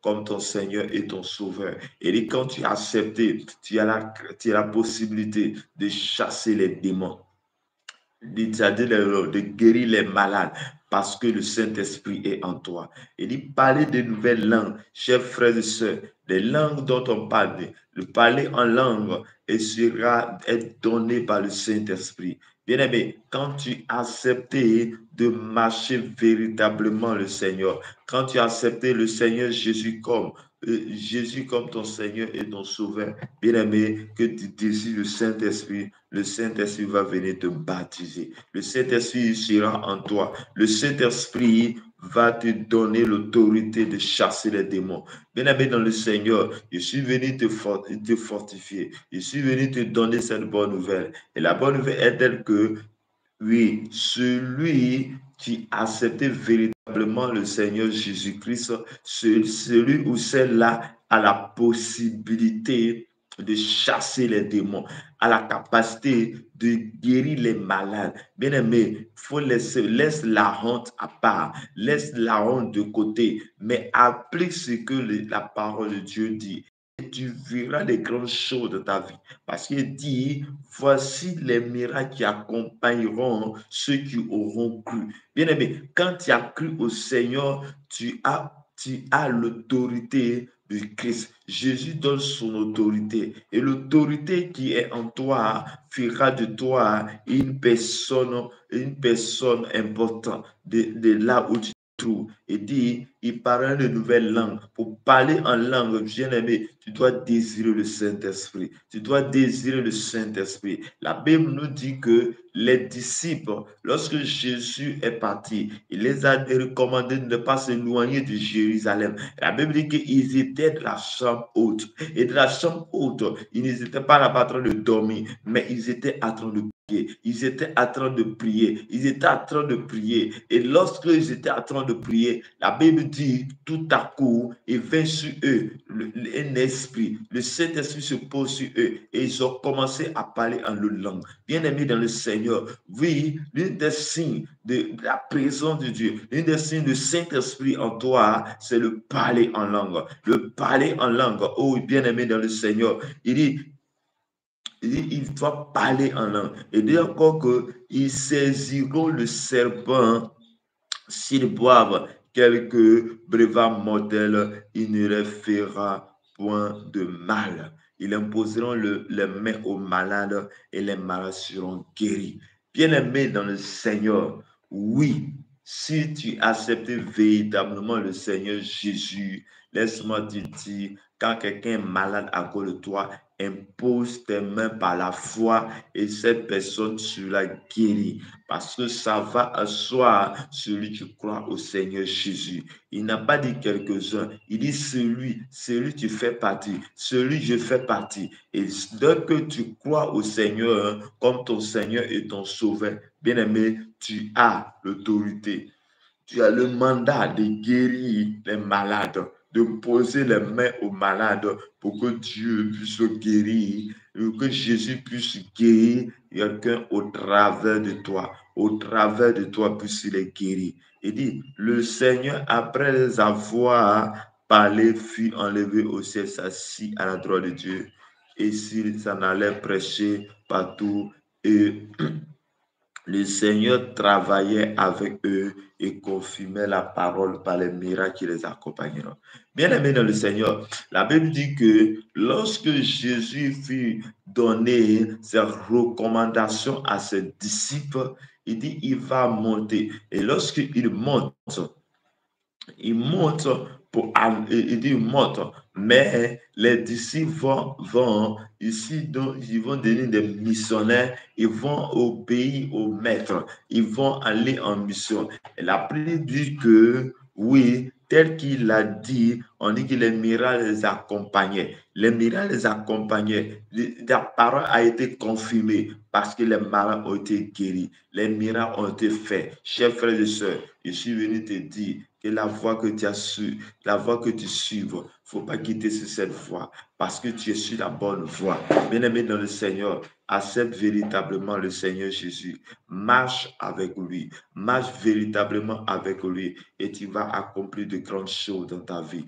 comme ton Seigneur et ton Sauveur. Et quand tu as accepté, tu as la possibilité de chasser les démons, c'est-à-dire de guérir les malades parce que le Saint-Esprit est en toi. Il dit parler de nouvelles langues, chers frères et sœurs, les langues dont on parle, le parler en langue et sera être donné par le Saint-Esprit. Bien-aimé, quand tu as accepté de marcher véritablement le Seigneur, quand tu as accepté le Seigneur Jésus comme ton Seigneur et ton Sauveur, bien-aimé, que tu désires le Saint-Esprit va venir te baptiser. Le Saint-Esprit sera en toi. Le Saint-Esprit va te donner l'autorité de chasser les démons. Bien-aimé dans le Seigneur, je suis venu te fortifier. Je suis venu te donner cette bonne nouvelle. Et la bonne nouvelle est telle que, oui, celui qui accepte véritablement le Seigneur Jésus-Christ, celui ou celle-là a la possibilité de chasser les démons, a la capacité de guérir les malades. Bien aimé, laisse la honte à part, laisse la honte de côté, mais applique ce que la parole de Dieu dit. Et tu verras les grandes choses de ta vie. Parce qu'il dit, voici les miracles qui accompagneront ceux qui auront cru. Bien aimé, quand tu as cru au Seigneur, tu as l'autorité de Christ. Jésus donne son autorité. Et l'autorité qui est en toi fera de toi une personne importante de là où tu trouve et dit, il parle de nouvelles langues. Pour parler en langue, bien-aimé, tu dois désirer le Saint-Esprit. Tu dois désirer le Saint-Esprit. La Bible nous dit que les disciples, lorsque Jésus est parti, il les a recommandé de ne pas s'éloigner de Jérusalem. La Bible dit qu'ils étaient de la chambre haute. Et de la chambre haute, ils n'étaient pas là-bas en train de dormir, mais ils étaient en train de prier. Ils étaient en train de prier. Ils étaient en train de prier. Et lorsqu'ils étaient en train de prier, la Bible dit, tout à coup, il vint sur eux un esprit. Le Saint-Esprit se pose sur eux et ils ont commencé à parler en leur langue. Bien-aimés dans le Seigneur, oui, l'un des signes de la présence de Dieu, l'un des signes du Saint-Esprit en toi, c'est le parler en langue. Le parler en langue. Oh, bien-aimé dans le Seigneur, il doit parler en langue. Et dit encore qu'ils saisiront le serpent s'ils boivent quelques breuvages mortels, il ne leur fera point de mal. Ils imposeront les mains aux malades et les malades seront guéris. Bien-aimé dans le Seigneur, oui, si tu acceptes véritablement le Seigneur Jésus, laisse-moi te dire, quand quelqu'un est malade à cause de toi, impose tes mains par la foi et cette personne sera guérie. Parce que ça va asseoir celui qui croit au Seigneur Jésus. Il n'a pas dit quelques-uns, il dit celui tu fais partie, celui je fais partie. Et dès que tu crois au Seigneur comme ton Seigneur et ton Sauveur, bien-aimé, tu as l'autorité. Tu as le mandat de guérir les malades, de poser les mains aux malades pour que Dieu puisse guérir, pour que Jésus puisse guérir quelqu'un au travers de toi. Au travers de toi, puisse les guérir. Il dit, le Seigneur, après les avoir parlé, fut enlevé au ciel, s'assit à la droite de Dieu. Et s'il s'en allait prêcher partout, et le Seigneur travaillait avec eux et confirmait la parole par les miracles qui les accompagneront. Bien-aimés dans le Seigneur, la Bible dit que lorsque Jésus fut donné ses recommandations à ses disciples, il dit il va monter. Et lorsqu'il monte, il monte il dit monte, mais les disciples vont ici, donc ils vont devenir des missionnaires, ils vont obéir au maître, ils vont aller en mission. Et la Bible dit que oui, tel qu'il l'a dit, on dit que les miracles les accompagnaient. Les miracles les accompagnaient. La parole a été confirmée parce que les malades ont été guéris. Les miracles ont été faits. Chers frères et sœurs, je suis venu te dire, que la voie que tu as su, la voie que tu suives, faut pas quitter sur cette voie parce que tu es sur la bonne voie. Bien-aimé dans le Seigneur, accepte véritablement le Seigneur Jésus. Marche avec lui. Marche véritablement avec lui et tu vas accomplir de grandes choses dans ta vie.